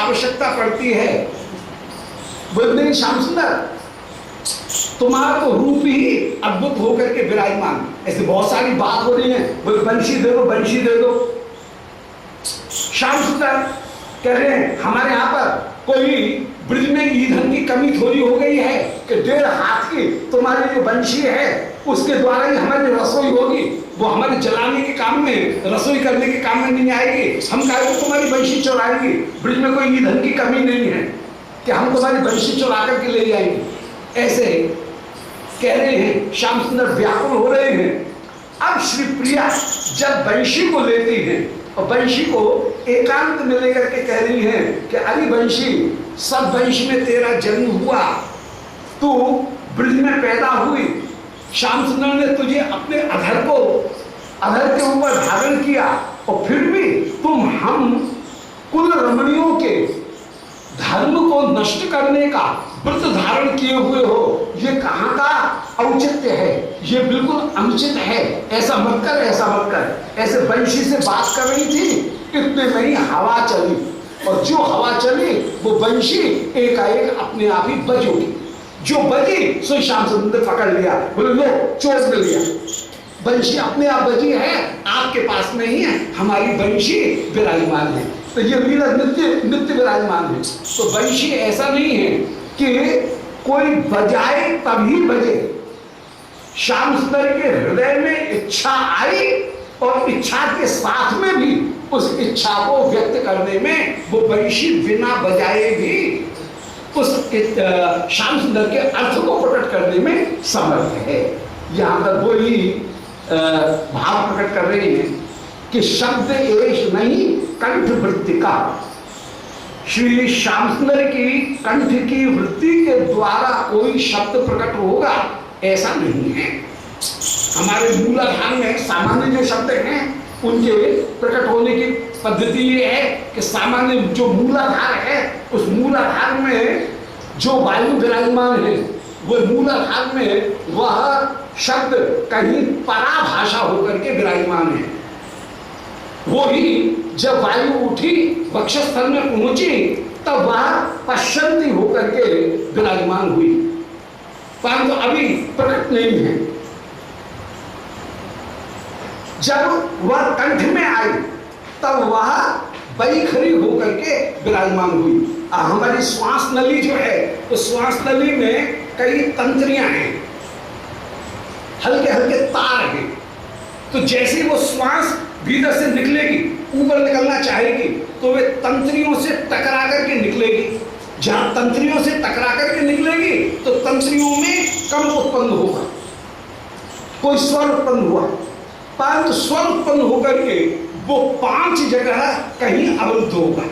आवश्यकता पड़ती है। बोलते श्याम सुंदर तुम्हारा तो रूप ही अद्भुत होकर के विराजमान। ऐसे बहुत सारी बात हो रही है, बोले बंशी दे दो, बंशी दे दो। श्याम सुंदर कह रहे हैं हमारे यहाँ पर कोई ब्रिज में ईंधन की कमी थोड़ी हो गई है कि 1.5 हाथ की तुम्हारी जो बंशी है उसके द्वारा ही हमारी रसोई होगी, वो हमारे जलाने के काम में, रसोई करने के काम में नहीं आएगी। हम कहें तो तुम्हारी बंशी चुराएंगे, ब्रिज में कोई ईंधन की कमी नहीं है कि हम तुम्हारी बंशी चुरा करके ले जाएंगे। ऐसे कह रहे हैं, श्याम सुंदर व्याकुल हो रहे हैं। अब श्री प्रिया जब बंशी को लेती हैं और बंशी को एकांत में लेकर के कह रही हैं कि अरे बंशी, सब बंशी में तेरा जन्म हुआ, तू ब्रिज में पैदा हुई, श्याम सुंदर ने तुझे अपने अधर के ऊपर धारण किया और फिर भी तुम हम कुल रमणियों के धर्म को नष्ट करने का व्रत धारण किए हुए हो। ये कहाँ का औचित्य है, ये बिल्कुल अनुचित है। ऐसा मत कर, ऐसा मत कर। ऐसे बंशी से बात कर रही थी, इतने में ही हवा चली और जो हवा चली वो बंशी एकाएक अपने आप ही बज उठी। जो बजी सो श्याम सुंदर पकड़ लिया, बोले लो चोट में लिया। बंशी अपने आप बजी है, आपके पास नहीं है, हमारी बंशी विराजमान है। तो ये लीला नित्य विराजमान है। तो बंशी ऐसा नहीं है कि कोई बजाए तभी बजे। श्याम सुंदर के हृदय में इच्छा आई और इच्छा के साथ में भी उस इच्छा को व्यक्त करने में वो बंशी बिना बजाए भी उस श्याम सुंदर के अर्थ को प्रकट करने में समर्थ है। यहाँ पर वो ही भाव प्रकट कर रहे हैं कि शब्द एश नहीं कंठ वृत्ति का। श्री श्याम सुंदर की कंठ की वृत्ति के द्वारा कोई शब्द प्रकट होगा ऐसा नहीं है। हमारे मूलाधार में सामान्य जो शब्द हैं उनके प्रकट होने की पद्धति ये है कि सामान्य जो मूलाधार है उस मूलाधार में जो वायु विराजमान है वो मूलाधार में वह शब्द कहीं पराभाषा होकर के विराजमान है। वो ही जब वायु उठी वक्षस्थल में पहुंची तब वह पश्चंती होकर के विराजमान हुई, परंतु अभी प्रकट नहीं है। जब वह कंठ में आई तब वह बैखरी होकर के विराजमान हुई। हमारी श्वास नली जो है तो श्वास नली में कई तंत्रियां हैं, हल्के हल्के तार हैं। तो जैसे वो श्वास भीतर से निकलेगी, ऊपर निकलना चाहेगी तो वे तंत्रियों से टकरा करके निकलेगी। जहां तंत्रियों से टकरा करके निकलेगी तो तंत्रियों में कंप उत्पन्न होगा, कोई स्वर उत्पन्न हुआ, परंतु स्वर उत्पन्न होकर के वो 5 जगह कहीं अवरुद्ध होगा।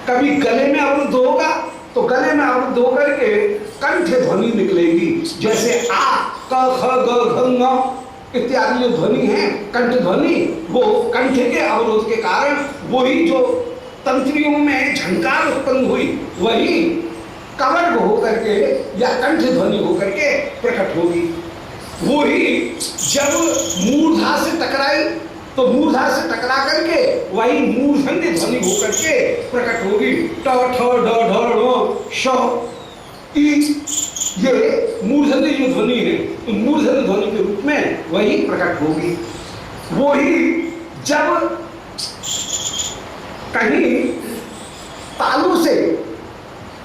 कभी गले में अवरुद्ध होगा तो गले में अवरुद्ध होकर के कंठ ध्वनि निकलेगी, जैसे आ क ख ग घ ङ इत्यादि जो ध्वनि है कंठ ध्वनि, वो कंठ के अवरोध के कारण वही जो तंत्रियों में झंकार उत्पन्न हुई वही कवर्ग होकर के या कंठ ध्वनि होकर के प्रकट होगी। वही जब मूर्धा से टकराई तो मूर्धा से टकरा करके वही मूर्धन्य ध्वनि होकर के प्रकट होगी। ट ठ ड ढ ण श ई, ये मूर्धन्य जो ध्वनि है तो मूर्धन्य ध्वनि के रूप में वही प्रकट होगी। वही जब कहीं तालू से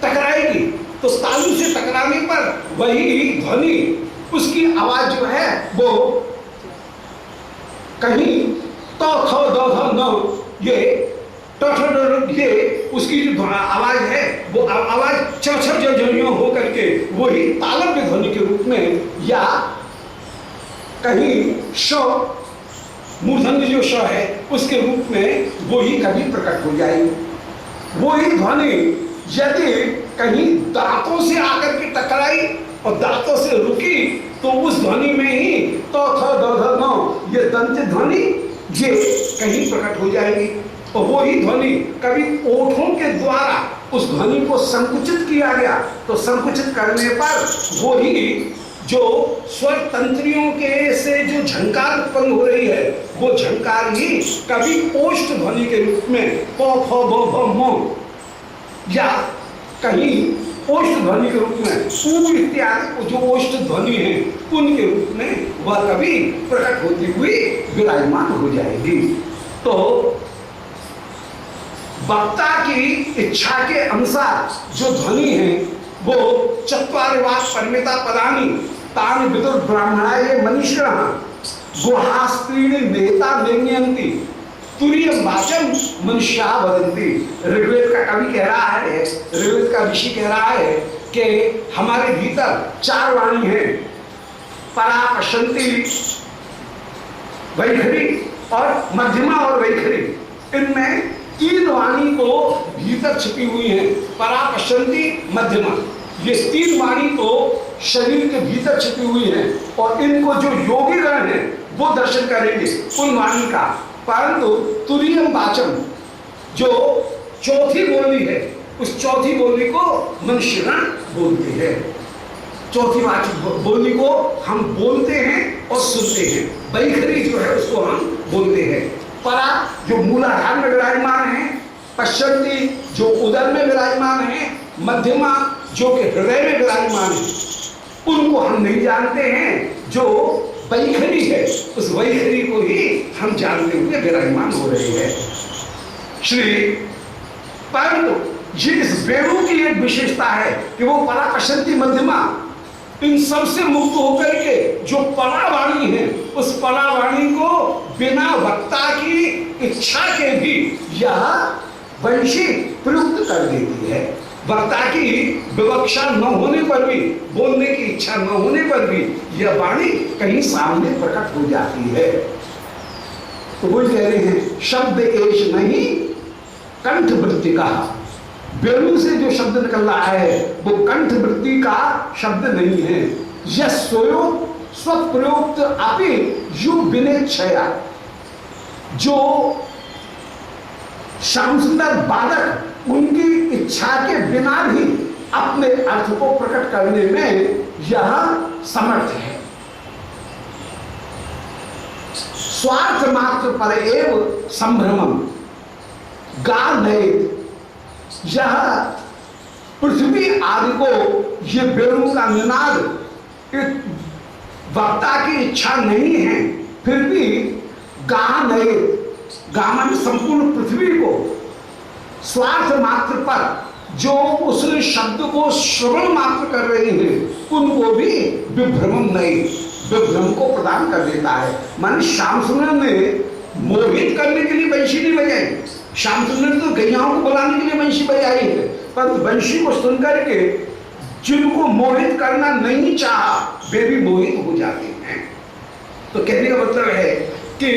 टकराएगी तो तालू से टकराने पर वही ध्वनि, उसकी आवाज जो है वो कहीं तो थ द ध न, ये ये उसकी जो आवाज है वो आवाज चरछर जर्जरियों हो करके वही तालव्य ध्वनि के रूप में, या कहीं श मूर्धन्य जो श है उसके रूप में वो ही कभी प्रकट हो जाएगी। वो ही ध्वनि यदि कहीं दांतों से आकर के टकराई और दांतों से रुकी तो उस ध्वनि में ही तो थ द ध न ये दंत ध्वनि ये कहीं प्रकट हो जाएगी। और वो ही ध्वनि कभी ओठों के द्वारा उस ध्वनि को संकुचित किया गया तो संकुचित करने पर वो ही जो स्वर तंत्रियों के से जो झंकार उत्पन्न हो रही है वो झंकार ही कभी ओष्ठ ध्वनि के रूप में प फ ब भ म या कहीं ओष्ठ ध्वनि के रूप में ऊ इत्यादि जो ओष्ठ ध्वनि है उनके रूप में वह कभी प्रकट होती हुई विराजमान हो जाएगी। तो वक्ता की इच्छा के अनुसार जो ध्वनि है वो चत्वारि वाक् परिमिता पदानि तानि विदुर ब्राह्मणाय मनीषिणः गुहास्त्रीणि नेता निर्णयन्ति तुरीयं वाचम मनुष्या वदन्ति। ऋग्वेद का कवि कह रहा है, ऋग्वेद का ऋषि कह रहा है कि हमारे भीतर 4 वाणी है, परा, पश्यन्ति, वैखरी और मध्यमा और वैखरी। इनमें 3 वाणी को भीतर छिपी हुई है, परा, पश्यन्ति, मध्यमा। ये 3 वाणी तो शरीर के भीतर छिपी हुई है और इनको जो योगी गण है वो दर्शन करेंगे उन वाणी का। परंतु तुरीयम वाचम जो चौथी बोली है उस चौथी बोली को मनुष्यगण बोलते हैं। चौथी बोली को हम बोलते हैं और सुनते हैं। वैखरी जो है उसको हम बोलते हैं। परा जो मूलाधार में विराजमान है, पश्यन्ति जो उदर में विराजमान है, मध्यमा जो कि हृदय में विराजमान है, उनको हम नहीं जानते हैं। जो वैखरी है उस वैखरी को ही हम जानते हुए विराजमान हो रहे हैं। श्री परंतु ये इस वेणु की एक विशेषता है कि वो परा, पश्यन्ति, मध्यमा इन सबसे मुक्त होकर के जो परावाणी है उस परावाणी को बिना वक्ता की इच्छा के भी यह वंशी प्रयुक्त कर देती है। वक्ता की विवक्षा न होने पर भी, बोलने की इच्छा न होने पर भी यह वाणी कहीं सामने प्रकट हो जाती है। तो वो कह रहे हैं शब्द एश नहीं कंठ वृत्ति का। वेणु से जो शब्द निकल रहा है वो कंठ वृत्ति का शब्द नहीं है। यह स्वयोग स्वप्रयोक्त अपि यु विनेच्छया, जो श्याम सुंदर बालक उनकी इच्छा के बिना भी अपने अर्थ को प्रकट करने में यह समर्थ है। स्वार्थ मात्र पर एव संभ्रमम गानयेत। यह पृथ्वी आदि को ये वेणु का निनाद वक्ता की इच्छा नहीं है फिर भी गानयेत, गामन संपूर्ण पृथ्वी को स्वार्थ मात्र पर जो उस शब्द को श्रवण मात्र कर रहे हैं उनको भी विभ्रमम नहीं, विभ्रम को प्रदान कर देता है। माने श्याम सुंदर ने मोहित करने के लिए बंशी नहीं बजाई। श्याम सुंदर तो गैयाओं को बुलाने के लिए बंशी बजाई है, पर बंशी को सुनकर के जिनको मोहित करना नहीं चाहा वे भी मोहित हो जाते हैं। तो कहने का मतलब है कि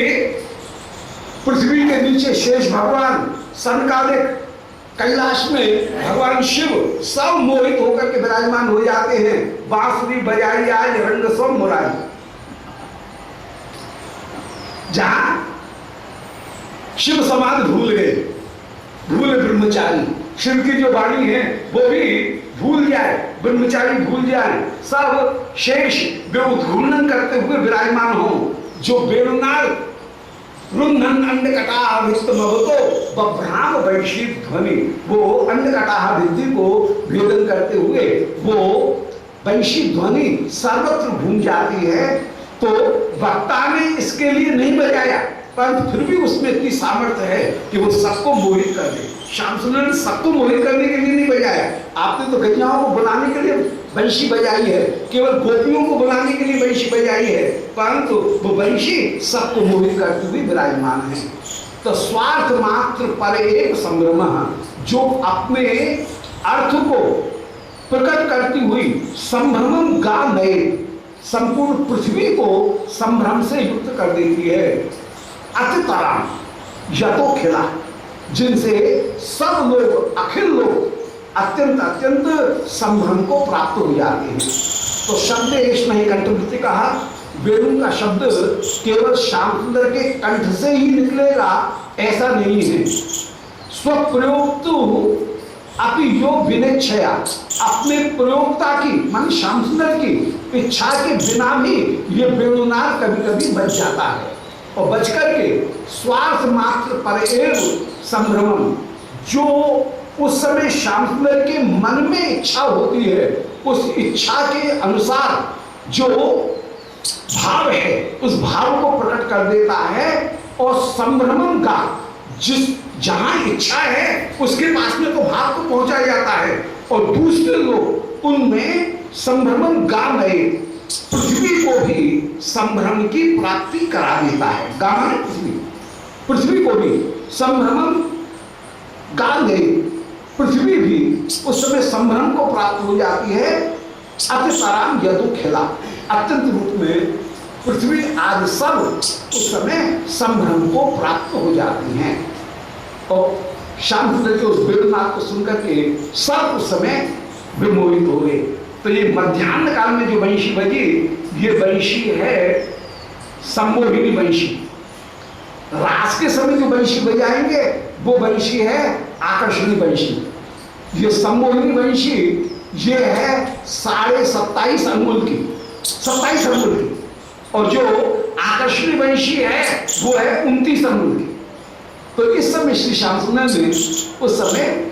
पृथ्वी के नीचे शेष भगवान, सनकालिक कैलाश में भगवान शिव सब मोहित होकर के विराजमान हो जाते हैं। बांसुरी बजाई आज रंग सो मुरारी। जहां शिव समाधि भूल गए, भूले ब्रह्मचारी, शिव की जो वाणी है वो भी भूल जाए, ब्रह्मचारी भूल जाए, सब शेष वे उद्घूर्णन करते हुए विराजमान हो। जो वेणुनाद रुन्धन अंडकटाह भित्तमवतो बभ्राम वैशी ध्वनि, वो अंडकटाह भित्ति को भेदन करते हुए वो वैशी ध्वनि सर्वत्र घूम जाती है। तो वक्ता ने इसके लिए नहीं बजाया, पर फिर भी उसमें इतनी सामर्थ्य है कि वो सबको मोहित कर दे। श्याम सुंदर ने सबको मोहित करने के लिए नहीं बजाया। आपने तो गैयाओं को बुलाने के लिए बंशी बजाई है, केवल गोपियों को बुलाने के लिए बंशी बजाई है, परंतु वो बंशी सबको मोहित करते हुए विराजमान है। तो स्वार्थ मात्र पर एक संभ्रम, जो अपने अर्थ को प्रकट करती हुई संभ्रमम गा नए, संपूर्ण पृथ्वी को संभ्रम से युक्त कर देती है। अतितरा यतो खिला, जिनसे सब लोग, अखिल लोग अत्यंत अत्यंत संभ्रम को प्राप्त हो जाते हैं। तो शब्द एश नहीं कंठवृत्ति कहा। वेणु का शब्द केवल श्याम सुंदर के कंठ से ही निकलेगा ऐसा नहीं है। स्वप्रयोक्त अपि यो विनेच्छया, अपने प्रयोगता की मान श्याम सुंदर की इच्छा के बिना भी ये वेणुनाद कभी कभी बच जाता है, और बच करके स्वार्थ मात्र पर एव संभ्रमम, जो उस समय श्याम सुंदर के मन में इच्छा होती है, उस इच्छा के अनुसार जो भाव है उस भाव को प्रकट कर देता है और संभ्रमण का जिस जहां इच्छा है उसके पास में तो भाव को पहुंचा जाता है और दूसरे लोग उनमें संभ्रमण गा गए पृथ्वी को भी संभ्रम की प्राप्ति करा देता है। गा माने पृथ्वी को भी संभ्रमण गा गए, पृथ्वी भी उस समय संभ्रम को प्राप्त हो जाती है। अत्यतराम यदु खिला, अत्यंत रूप में पृथ्वी आदि सब उस समय संभ्रम को प्राप्त हो जाती हैं और श्याम सुंदर के उस वेदनाथ को सुनकर के सब उस समय विमोहित हो गए। तो ये मध्याह्न काल में जो वंशी बजी, ये वंशी है सम्मोहिनी वंशी। रास के समय जो वंशी बजाएंगे वो वंशी है आकर्षणी वंशी। ये सम्मोहिनी वंशी ये है 27.5 अंगुल की, 27 अंगुल की, और जो आकर्षणी वंशी है वो है 29 अंगुल की। तो इस समय श्री श्याम सुंदर ने उस समय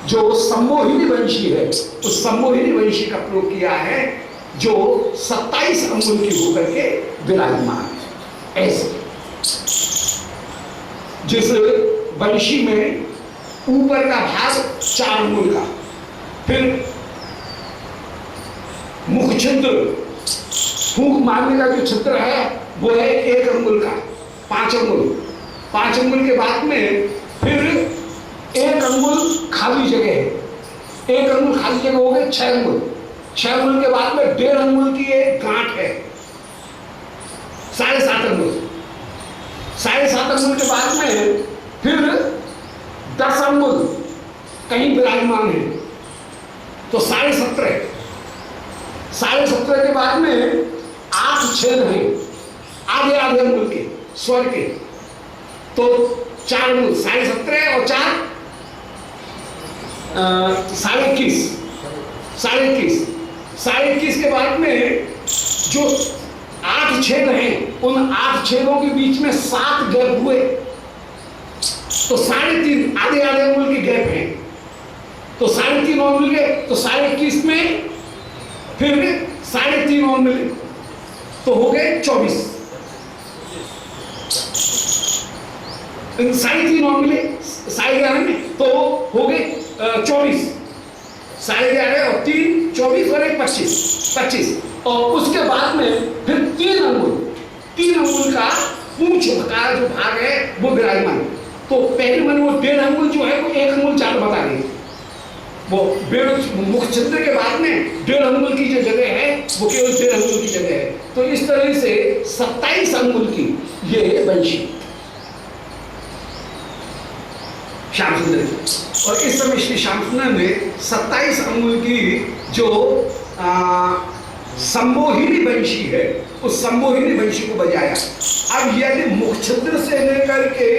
जो सम्मोहिनी वंशी है उस सम्मोहिनी वंशी का प्रयोग किया है जो 27 अंगुल की होकर के विराजमान है। ऐसे जिस वंशी में ऊपर का भाग 4 अंगुल का, फिर मुख छिद्र फूंक मारने का जो छिद्र है वो है 1 अंगुल का, 5 अंगुल, 5 अंगुल के बाद में फिर 1 अंगुल खाली जगह है, 1 अंगुल खाली जगह हो गए 6 अंगुल, 6 अंगुल के बाद में 1.5 अंगुल की एक गांठ है, 7.5 अंगुल, 7.5 अंगुल के बाद में फिर 10 अंगुल कहीं विराजमान है तो 17.5, 17.5 के बाद में 8 छेद हैं आधे आधे अंगुल के स्वर के, तो 4 अंगुल, 17.5 और 4 21.5, 21.5 के बाद में जो 8 छेद हैं उन 8 छेदों के बीच में 7 गैप हुए तो 3.5 आधे आधे अंगुल के गैप हैं, तो 3.5 और मिल गए तो 21.5 में फिर 3.5 और मिले तो हो गए 24, 3.5 और मिले 11.5 में तो हो गए 24, 11.5 और 3 24 और 1 25, और उसके बाद में फिर 3 अंगुल का पूंछ का जो भाग है वो विराजमान। तो पहले मैंने वो 1.5 अंगुल जो है वो 1 अंगुल 4 बता रही, वो मुख छिद्र के बाद में 1.5 अंगुल की जो जगह है वो केवल 1.5 अंगुल की जगह है। तो इस तरह से 27 अंगुल की ये वंशी श्याम सुंदर की, और इस समय श्री श्याम सुंदर ने 27 अंगुल की जो सम्मोहिनी वंशी है उस सम्मोहिनी वंशी को बजाया। अब यदि मुख छिद्र से लेकर के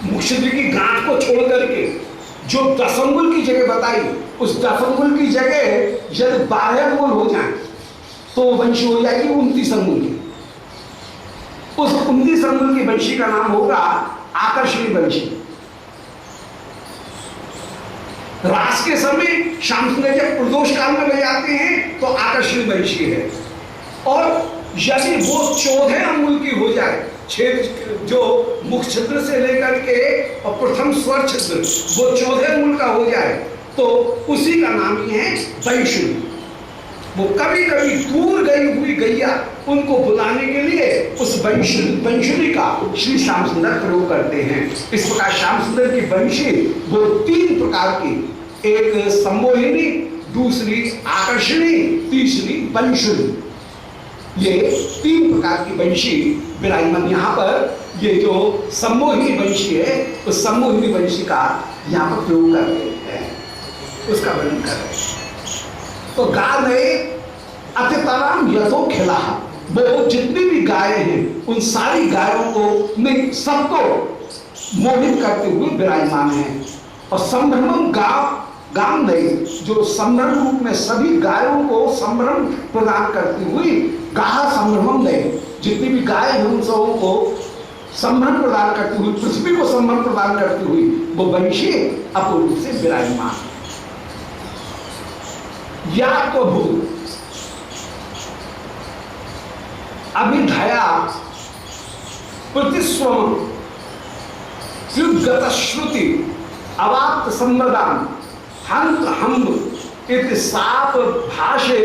मुख छिद्र की गांठ को छोड़ करके जो 10 अंगुल की जगह बताई उस 10 अंगुल की जगह यदि 12 अंगुल हो जाए तो वंशी हो जाएगी 29 अंगुल की। उस 29 अंगुल की वंशी का नाम होगा आकर्षणी वंशी। रास के समय श्याम सुंदर जब प्रदोष काल में बजाते हैं तो आकर्षणी वंशी है, और यदि वो 14 अंगुल की हो जाए, छेद जो मुख छिद्र से लेकर के और प्रथम स्वर छिद्र वो 14 अंगुल का हो जाए तो उसी का नाम ही है वंशुली। वो कभी कभी दूर गई हुई गैया उनको बुलाने के लिए उस वंशुली का श्री श्याम सुंदर प्रयोग करते हैं। इस प्रकार श्याम सुंदर की वंशी वो 3 प्रकार की, एक सम्मोहिनी, दूसरी आकर्षणी, तीसरी वंशुली, ये 3 प्रकार की वंशी विराजमान। यहाँ पर ये जो सम्मोहिनी वंशी है उस सम्मोहिनी वंशी का यहाँ पर प्रयोग कर रहे हैं, उसका वर्णन कर रहे हैं। तो गा गए अत्यतराम यथो खिला, वो जितनी भी गायें हैं उन सारी गायों को नहीं सबको मोहित करते हुए विराजमान है। और संभ्रमम गाम नहीं, जो संभ्रम रूप में सभी गायों को संभ्रम प्रदान करती हुई गाह संभ्रमम नहीं, जितनी भी गाय हैं उन सबों को संभ्रम प्रदान करती हुई, पृथ्वी को संभ्रम प्रदान करती हुई वो वंशी अपूर्व से विराजमान। या तो भूत अभिधया प्रतिस्वम युगत श्रुति अवाप्त संवदान हंत हम इति साप भाषे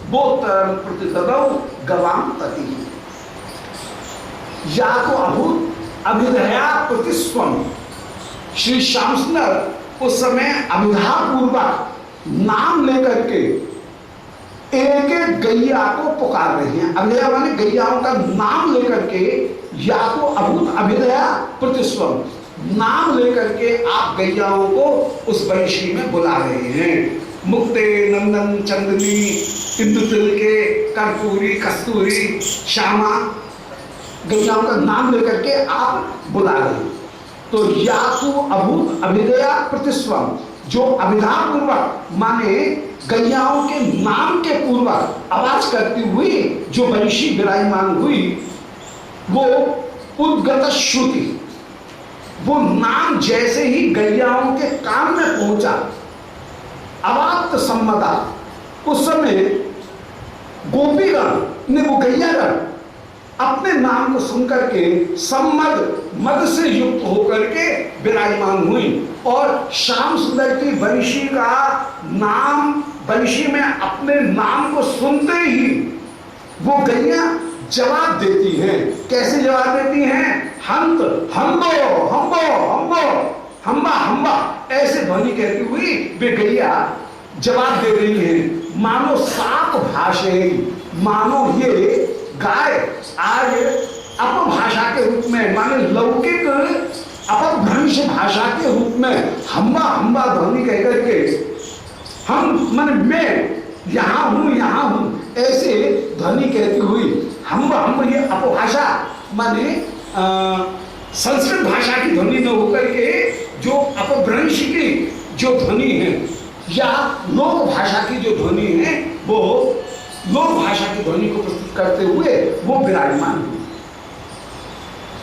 बोतर प्रतिददौ गवाम तति। या तो अभूत अभिधया प्रतिस्वम, श्री श्याम सुंदर उस समय अभिधा पूर्वक नाम लेकर के एक एक गैया को पुकार रहे हैं। अभिधया माने गैयाओं का नाम लेकर के, या तो अभूत अभिधया प्रतिस्वम, नाम लेकर के आप गैयाओं को उस वंशी में बुला रहे हैं। मुक्ते नंदन चंदनी इंदु तिल के कर्पूरी कस्तूरी श्यामा, गैयाओं का नाम लेकर के आप बुला रहे हैं। तो या तो अभूत अभिधया प्रतिस्वम, जो अभिधा पूर्वक माने गैयाओं के नाम के पूर्वक आवाज करती हुई जो वंशी विराजमान हुई, वो उद्गत श्रुति, वो नाम जैसे ही गैयाओं के कान में पहुंचा, अवाप्त सम्मदा, उस समय गोपीगण ने, वो गैयागण अपने नाम को सुनकर के सम्मद, मद से युक्त होकर के विराजमान हुई और श्याम सुंदर की वंशी का नाम, वंशी में अपने नाम को सुनते ही वो गैया जवाब देती हैं। कैसे जवाब देती हैं? हंत हम्बो हम्बो हम्बो हम्बा हम्बा, ऐसे ध्वनि कहती हुई वे गैया जवाब दे रही हैं। मानो साप भाषे, मानो ये गाय आज अपभाषा के रूप में, मानो लौकिक अपभ्रंश भाषा के रूप में हम्बा हम्बा ध्वनि कहकर के, हम मन मैं यहाँ हूँ ऐसे ध्वनि कहती हुई हम्बा हम्बा, ये अपभाषा माने संस्कृत भाषा की ध्वनि न होकर के जो अपभ्रंश की जो ध्वनि है या लोक भाषा की जो ध्वनि है, वो लोक भाषा की ध्वनि को प्रस्तुत करते हुए वो विराजमान हुई।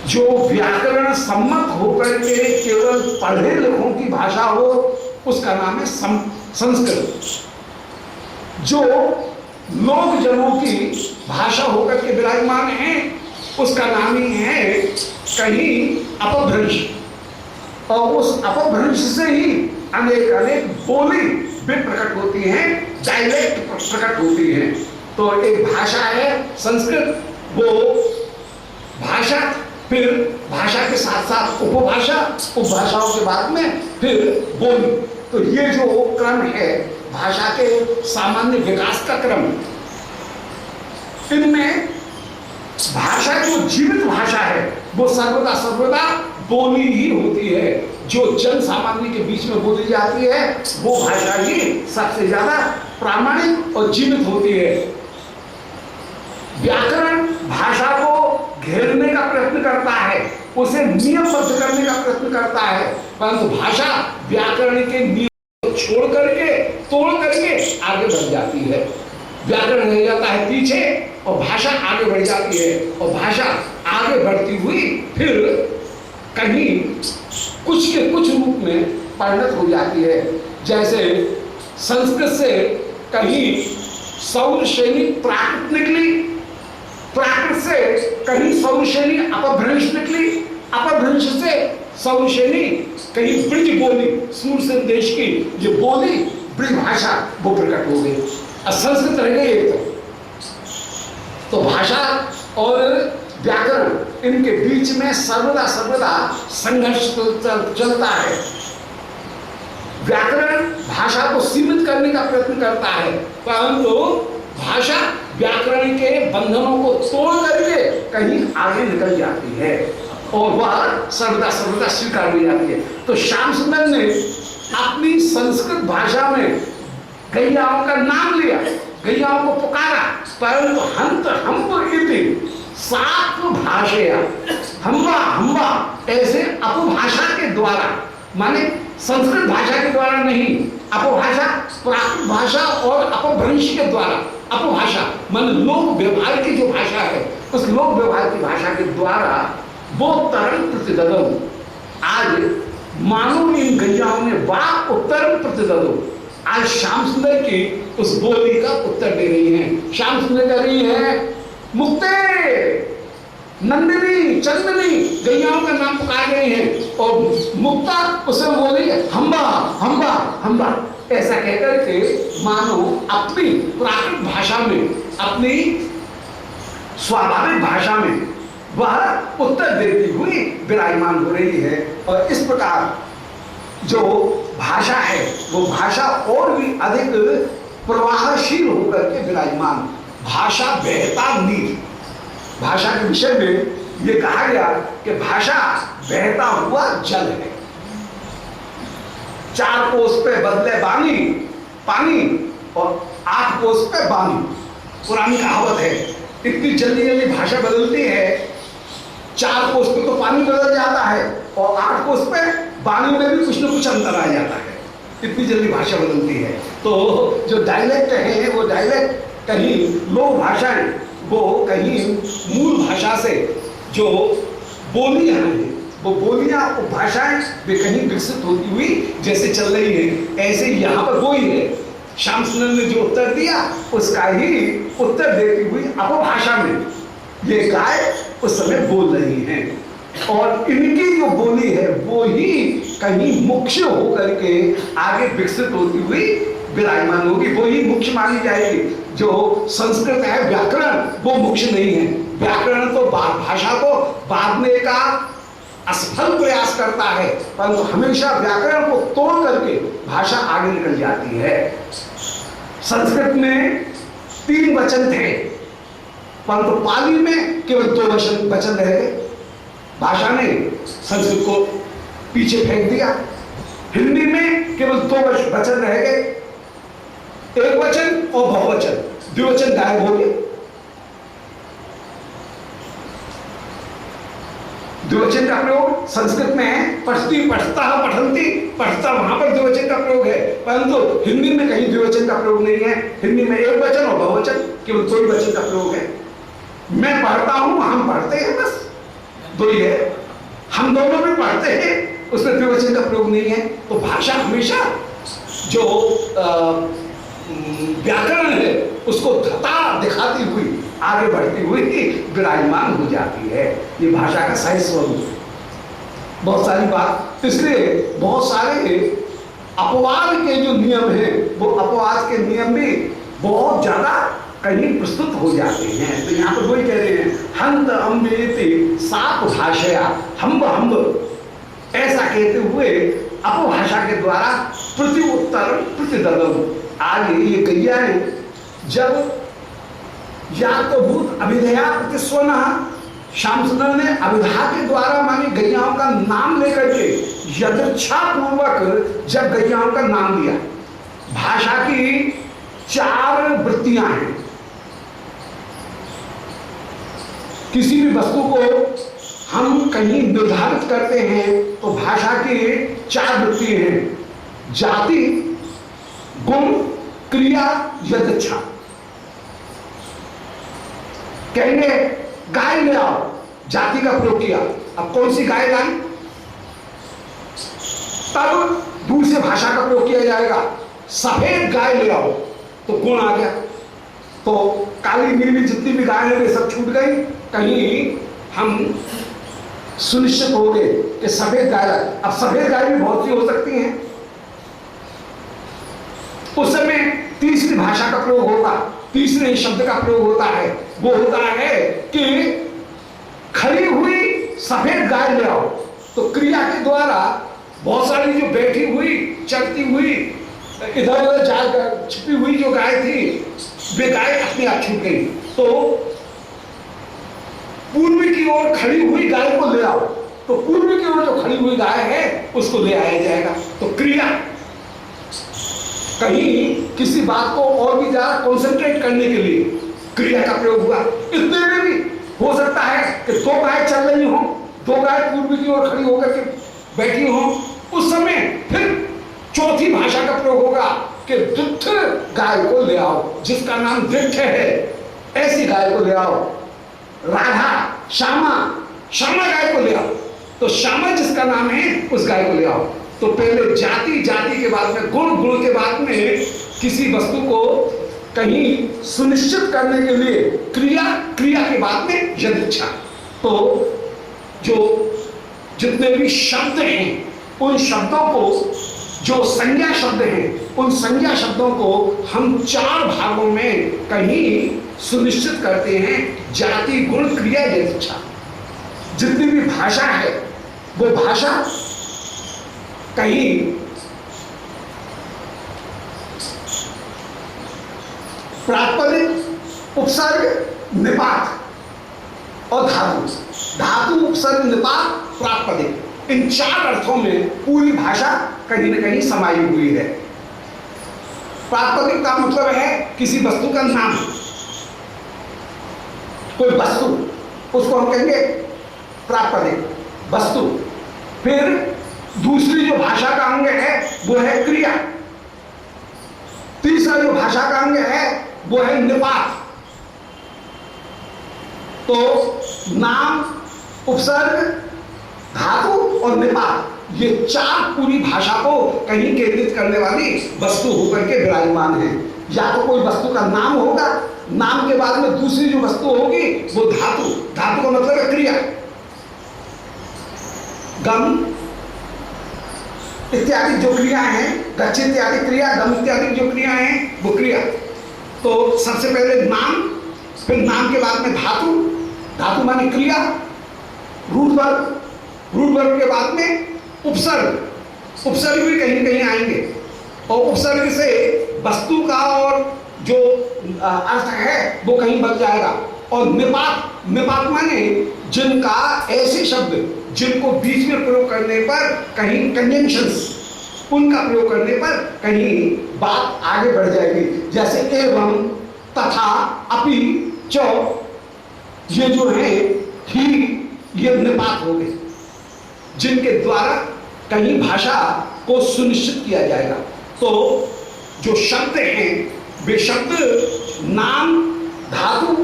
जो व्याकरण सम्मत होकर के केवल पढ़े लिखों की भाषा हो, उसका नाम है संस्कृत। जो लोक जनों की भाषा होकर के विराजमान है, उसका नाम ही है कहीं अपभ्रंश, और उस अपभ्रंश से ही अनेक अनेक बोली भी प्रकट होती हैं, डायलेक्ट प्रकट होती हैं। तो एक भाषा है संस्कृत, वो भाषा, फिर भाषा के साथ साथ उपभाषा, उपभाषाओं के बाद में फिर बोली। तो ये जो क्रम है भाषा के सामान्य विकास का क्रम, इनमें भाषा जो जीवित भाषा है वो सर्वदा सर्वदा बोली ही होती है। जो जन सामान्य के बीच में बोली जाती है वो भाषा ही सबसे ज्यादा प्रामाणिक और जीवित होती है। व्याकरण भाषा को घेरने का प्रयत्न करता है, उसे नियमबद्ध करने का प्रयत्न करता है, परंतु भाषा व्याकरण के नियम को छोड़ करके, तोड़ करके आगे बढ़ जाती है। व्याकरण रह जाता है पीछे और भाषा आगे बढ़ जाती है, और भाषा आगे बढ़ती हुई फिर कहीं कुछ के कुछ रूप में परिणत हो जाती है। जैसे संस्कृत से कहीं सौरश्रेणी प्राकृत निकली, प्राकृत से कहीं सौरश्रेणी अपभ्रंश निकली, अपभ्रंश से सौरश्रेणी कहीं ब्रिज बोली, सूरसेन देश की ये बोली ब्रिज भाषा वो प्रकट हो गई, और संस्कृत रह गई एक। तो भाषा और व्याकरण इनके बीच में सर्वदा सर्वदा संघर्ष चलता है। व्याकरण भाषा को सीमित करने का प्रयत्न करता है, परंतु भाषा व्याकरण के बंधनों को तोड़ करके कहीं आगे निकल जाती है और वह सर्वदा सर्वदा स्वीकार हो जाती है। तो श्याम सुंदर ने अपनी संस्कृत भाषा में गैयाओं का नाम लिया, गैयाओं को पुकारा, परंतु हंत हम्ब इति साप भाषया, हम्बा हम्बा ऐसे अपभाषा के द्वारा, माने संस्कृत भाषा के द्वारा नहीं, अपभाषा प्राकृत भाषा और अपभ्रंश के द्वारा, अपभाषा मान लोक व्यवहार की जो भाषा है, उस लोक व्यवहार की भाषा के द्वारा वो तरंग प्रतिददौ, आज मानो इन गैयाओं ने वाक उत्तर प्रतिदलो, आज श्याम सुंदर की उस बोली का उत्तर दे रही हैं। श्याम सुंदर कह रही है मुक्ते, नंदिनी, चंदनी, गैयाओं का नाम पुकार रहे हैं, और मुक्ता उसमें बोली हम्बा हम्बा हम्बा, ऐसा कहकर के मानो अपनी प्राकृत भाषा में, अपनी स्वाभाविक भाषा में वह उत्तर देती हुई विराजमान हो रही है। और इस प्रकार जो भाषा है वो भाषा और भी अधिक प्रवाहशील होकर के विराजमान, भाषा बहता नीर। भाषा के विषय में ये कहा गया कि भाषा बहता हुआ जल है। चार कोस पे बदले बानी पानी और 8 कोस पे बानी, पुरानी कहावत है। इतनी जल्दी जल्दी भाषा बदलती है, 4 कोस पे तो पानी बदल जाता है और 8 कोस पे बानी में भी कुछ न कुछ अंतर आ जाता है, इतनी जल्दी भाषा बदलती है। तो जो डायलेक्ट है वो डायलेक्ट कहीं लोक भाषाएं, वो कहीं मूल भाषा से जो बोलियां हैं, वो बोलियां उपभाषाएं वे कहीं विकसित होती हुई जैसे चल रही है, ऐसे यहाँ पर वही है। श्याम सुंदर ने जो उत्तर दिया उसका ही उत्तर देती हुई अपभाषा में ये गाय उस समय बोल रही हैं, और इनकी जो बोली है वो ही कहीं मुख्य होकर के आगे विकसित होती हुई विराजमान होगी, वो ही मुख्य मानी जाएगी। जो संस्कृत है व्याकरण वो मुख्य नहीं है, व्याकरण तो भाषा को बांधने का असफल प्रयास करता है, परंतु हमेशा व्याकरण को तोड़ करके भाषा आगे निकल जाती है। संस्कृत में 3 वचन थे, परंतु पाली में केवल 2 वचन रह गए। भाषा ने संस्कृत को पीछे फेंक दिया। हिंदी में केवल 2 वचन रह गए, एक वचन और बहुवचन, द्विवचन गायब हो गए। द्विवचन का प्रयोग संस्कृत में है, पठती पठता पठंती, पठता वहां पर द्विवचन का प्रयोग है, परंतु हिंदी में कहीं द्विवचन का प्रयोग नहीं है। हिंदी में एक वचन और बहुवचन, केवल 2 वचन का प्रयोग है। मैं पढ़ता हूं, हम पढ़ते हैं, बस 2 ही है। हम दोनों भी पढ़ते हैं, उसमें द्विवचन का प्रयोग नहीं है। तो भाषा हमेशा जो व्याकरण है उसको धता दिखाती हुई आगे बढ़ती हुई विराजमान हो जाती है। ये भाषा का सही स्वरूप। बहुत सारी बात, इसलिए बहुत सारे अपवाद के जो नियम हैं वो अपवाद के नियम भी बहुत ज्यादा कहीं प्रस्तुत हो जाते हैं। तो यहाँ पर वही कह रहे हैं हंत अम्बेति साप भाषया हम्ब हम्ब, ऐसा कहते हुए अपभाषा के द्वारा प्रति उत्तर प्रतिदलम। आगे ये गैयाएं जब या तो भूत अभिधया प्रतिस्वन, श्याम सुंदर ने अभिधा के द्वारा मानी गैयाओं का नाम लेकर के यदृच्छा पूर्वक जब गैयाओं का नाम दिया। भाषा की 4 वृत्तियां हैं। किसी भी वस्तु को हम कहीं निर्धारित करते हैं तो भाषा की 4 वृत्ति हैं, जाति, गुण, क्रिया, यदृच्छा। कहेंगे गाय ले आओ, जाति का प्रयोग किया, अब कौन सी गाय लाई, तब दूसरे भाषा का प्रयोग किया जाएगा। सफेद गाय ले आओ तो गुण आ गया, तो काली नीली जितनी भी गाय है वे सब छूट गई। कहीं हम सुनिश्चित हो गए कि सफेद गाय, अब सफेद गाय भी बहुत सी हो सकती हैं। उस समय तीसरी भाषा का प्रयोग होगा, तीसरे शब्द का प्रयोग होता है, वो होता है कि खड़ी हुई सफेद गाय ले आओ। तो क्रिया के द्वारा बहुत सारी जो बैठी हुई, चलती हुई, इधर उधर जाकर छिपी हुई जो गाय थी वे गाय अपने आप छूट गई। तो पूर्व की ओर खड़ी हुई गाय को ले आओ, तो पूर्व की ओर जो खड़ी हुई गाय है उसको ले आया जाएगा। तो क्रिया, कहीं किसी बात को और भी ज्यादा कॉन्सेंट्रेट करने के लिए क्रिया का प्रयोग हुआ। इतने में भी हो सकता है कि 2 गाय चल रही हो, 2 गाय पूर्व की ओर खड़ी होकर के बैठी हो, उस समय फिर चौथी भाषा का प्रयोग होगा कि दुग्ध गाय को ले आओ, जिसका नाम दृढ़ है, ऐसी गाय को ले आओ। राधा, श्यामा, श्यामा गाय को ले आओ। तो श्यामा जिसका नाम है उस गाय को ले आओ। तो पहले जाति, जाति के बाद में गुण, गुण के बाद में किसी वस्तु को कहीं सुनिश्चित करने के लिए क्रिया, क्रिया के बाद में यदृच्छा। तो जो जितने भी शब्द हैं उन शब्दों को, जो संज्ञा शब्द हैं उन संज्ञा शब्दों को हम चार भागों में कहीं सुनिश्चित करते हैं, जाति, गुण, क्रिया, यदृच्छा। जितनी भी भाषा है वो भाषा कहीं प्रातिपदिक, उपसर्ग, निपात और धातु। धातु, उपसर्ग, निपात, प्रातिपदिक, इन चार अर्थों में पूरी भाषा कहीं न कहीं समाई हुई है। प्रातिपदिक का मतलब है किसी वस्तु का नाम, कोई वस्तु, उसको हम कहेंगे प्रातिपदिक वस्तु। फिर दूसरी जो भाषा का अंग है वो है क्रिया। तीसरा जो भाषा का अंग है वो है निपात। तो नाम, उपसर्ग, धातु और निपात, ये चार पूरी भाषा को कहीं केंद्रित करने वाली वस्तु होकर के विराजमान है। या तो कोई वस्तु का नाम होगा, नाम के बाद में दूसरी जो वस्तु होगी वो धातु, धातु का मतलब है क्रिया। गम इत्यादि जो क्रिया हैं, गच्छ इत्यादि क्रिया, गम इत्यादि जो क्रिया हैं वो क्रिया। तो सबसे पहले नाम, फिर नाम के बाद में धातु, धातु माने क्रिया, रूट वर्ग, रूट वर्ग के बाद में उपसर्ग, उपसर्ग भी कहीं कहीं आएंगे और उपसर्ग से वस्तु का और जो अर्थ है वो कहीं बच जाएगा। और निपात, निपात माने जिनका ऐसे शब्द जिनको बीच में प्रयोग करने पर कहीं कंजंक्शंस, उनका प्रयोग करने पर कहीं बात आगे बढ़ जाएगी। जैसे एवं, तथा, अपि, च, ये जो है ही, ये निपात हो गए जिनके द्वारा कहीं भाषा को सुनिश्चित किया जाएगा। तो जो शब्द हैं वे शब्द नाम, धातु,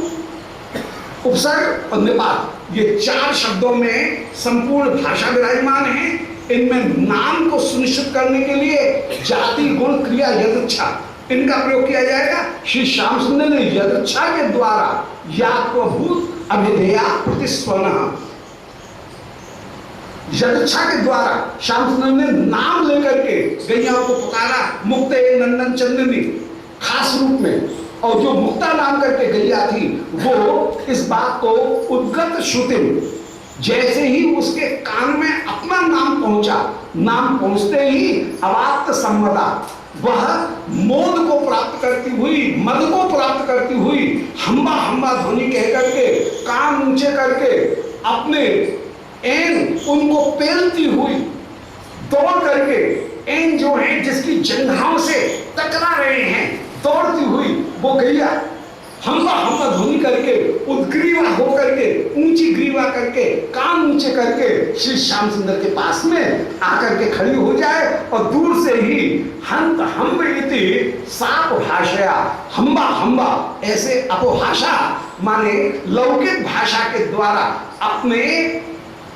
उपसर्ग और निपात, ये चार शब्दों में संपूर्ण भाषा विराजमान है। इनमें नाम को सुनिश्चित करने के लिए जाति, गुण, क्रिया, यदृच्छा, इनका प्रयोग किया जाएगा। श्री श्याम सुंदर ने यदृच्छा के द्वारा यात्वभूत अभिधेया प्रतिस्वनः, यदृच्छा के द्वारा श्याम सुंदर ने नाम लेकर के गैयाओं को पुकारा, मुक्ते नंदन चंदनी खास रूप में। और जो मुक्ता नाम करके गैया थी वो इस बात को उद्गत श्रुति, जैसे ही उसके कान में अपना नाम पहुंचा, नाम पहुंचते ही अवाप्त सम्मदा, वह मोद को प्राप्त करती हुई, मद को प्राप्त करती हुई हम्बा हम्बा ध्वनि कह करके कान ऊंचे करके अपने एन उनको पेलती हुई दौड़ करके, एन जो है जिसकी जंघाओं से टकरा रहे हैं, दौड़ती हुई वो गैया हम्बा हम्बा ध्वनि करके उद्ग्रीवा होकर के, ऊंची ग्रीवा करके, कान ऊंचे करके श्री श्याम सुंदर के पास में आकर के खड़ी हो जाए और दूर से ही हंत हम्ब इति साप भाषया, हम्बा हम्बा, ऐसे अपभाषा माने लौकिक भाषा के द्वारा अपने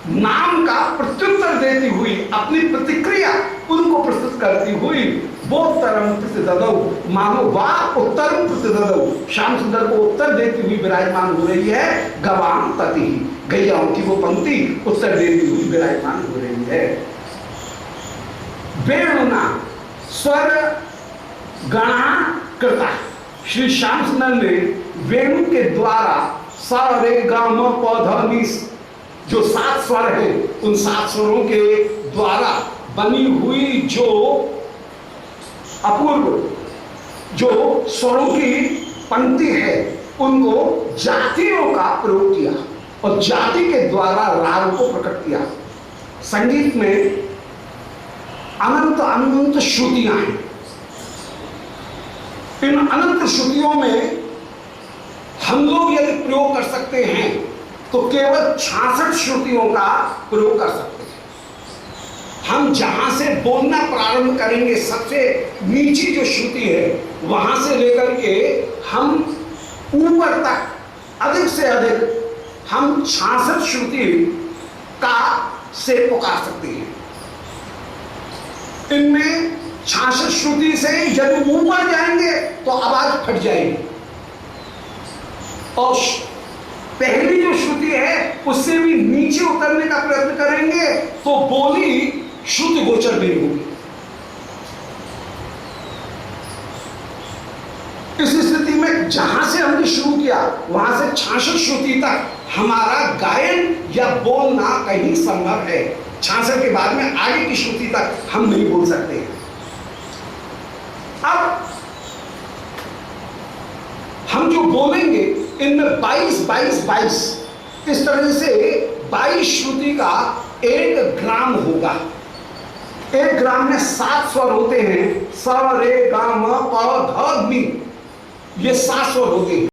नाम का प्रत्युत्तर देती हुई, अपनी प्रतिक्रिया उनको प्रस्तुत करती हुई, वो उत्तरम प्रतिददौ, मानो वाह उत्तरम प्रतिददौ, श्याम सुंदर को उत्तर देती हुई विराजमान हो रही है। गवाम तति, गैयाओं की वो पंक्ति उत्तर देती हुई विराजमान हो रही है। वेणुना स्वर गणा कृता, श्री श्याम सुंदर ने वेणु के द्वारा सा रे गा म प ध नि, जो 7 स्वर हैं उन 7 स्वरों के द्वारा बनी हुई जो अपूर्व जो स्वरों की पंक्ति है उनको जातियों का प्रयोग किया और जाति के द्वारा राग को प्रकट किया। संगीत में अनंत अनंत श्रुतियां हैं। इन अनंत श्रुतियों में हम लोग यदि प्रयोग कर सकते हैं तो केवल 66 श्रुतियों का प्रयोग कर सकते हैं। हम जहां से बोलना प्रारंभ करेंगे, सबसे नीची जो श्रुति है वहां से लेकर के हम ऊपर तक अधिक से अधिक हम 66 श्रुति का से पुकार सकते हैं। इनमें 66 श्रुति से यदि ऊपर जाएंगे तो आवाज फट जाएगी, और पहली जो श्रुति है उससे भी नीचे उतरने का प्रयत्न करेंगे तो बोली शुद्ध गोचर नहीं होगी। इस स्थिति में जहां से हमने शुरू किया वहां से 66 श्रुति तक हमारा गायन या बोलना कहीं संभव है। 66 के बाद में आगे की श्रुति तक हम नहीं बोल सकते हैं। अब हम जो बोलेंगे इनमें 22 इस तरह से 22 श्रुति का 1 ग्राम होगा। 1 ग्राम में 7 स्वर होते हैं, स रे ग म प ध नि, ये 7 स्वर होते हैं।